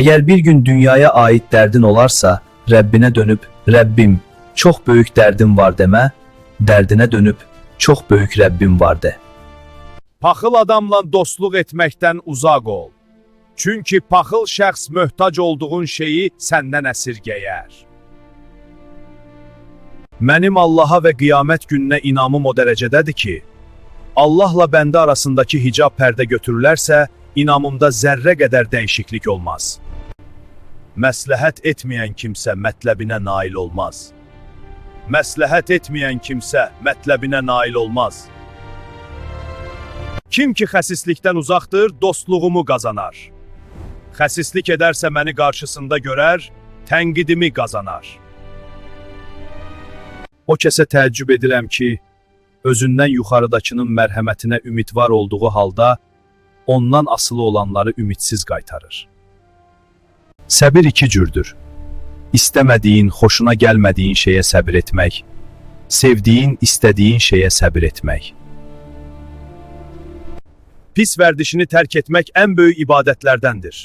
Eğer bir gün dünyaya ait derdin olarsa, Rəbbinə dönüp, Rəbbim, çok büyük derdim var deme, derdine dönüp, çok büyük Rəbbim var de. Paxıl adamla dostluq etməkdən uzaq ol. Çünki paxıl şəxs möhtac olduğun şeyi səndən əsirgəyər. Mənim Allaha və qiyamət gününə inamım o dərəcədədir ki, Allahla bəndə arasındakı hicab pərdə götürülərsə, inamımda zərrə qədər dəyişiklik olmaz. Məsləhət etməyən kimsə mətləbinə nail olmaz. Məsləhət etməyən kimsə mətləbinə nail olmaz. Kim ki xəsislikdən uzaqdır, dostluğumu qazanar. Xəsislik edərsə məni qarşısında görər, tənqidimi qazanar. O kəsə təəccüb edirəm ki, özündən yuxarıdakının mərhəmətinə ümidvar olduğu halda, ondan asılı olanları ümidsiz qaytarır. Səbir iki cürdür. İstəmədiyin, xoşuna gəlmədiyin şeyə səbir etmək, sevdiyin, istədiyin şeyə səbir etmək. Pis vərdişini tərk etmək ən böyük ibadətlərdəndir.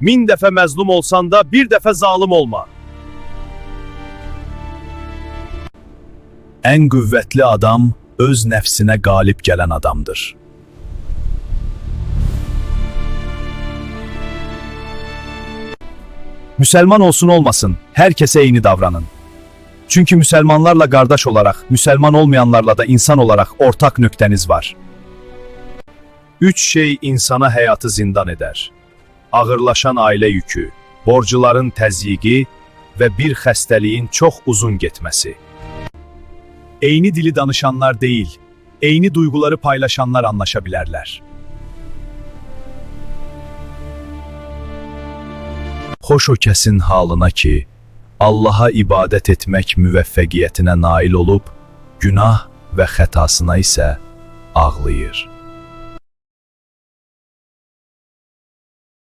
1000 dəfə məzlum olsan da, bir dəfə zalım olma. Ən qüvvətli adam, öz nəfsinə qalib gələn adamdır. Müsəlman olsun olmasın, hər kəsə eyni davranın. Çünki müsəlmanlarla qardaş olaraq, müsəlman olmayanlarla da insan olaraq ortaq nöqtəniz var. 3 şey insana həyatı zindan edər. Ağırlaşan ailə yükü, borcuların təzyiqi və bir xəstəliyin çox uzun getməsi. Eyni dili danışanlar deyil, eyni duyguları paylaşanlar anlaşa bilərlər. Xoş o kəsin halına ki, Allaha ibadət etmək müvəffəqiyyətinə nail olub, günah və xətasına isə ağlayır.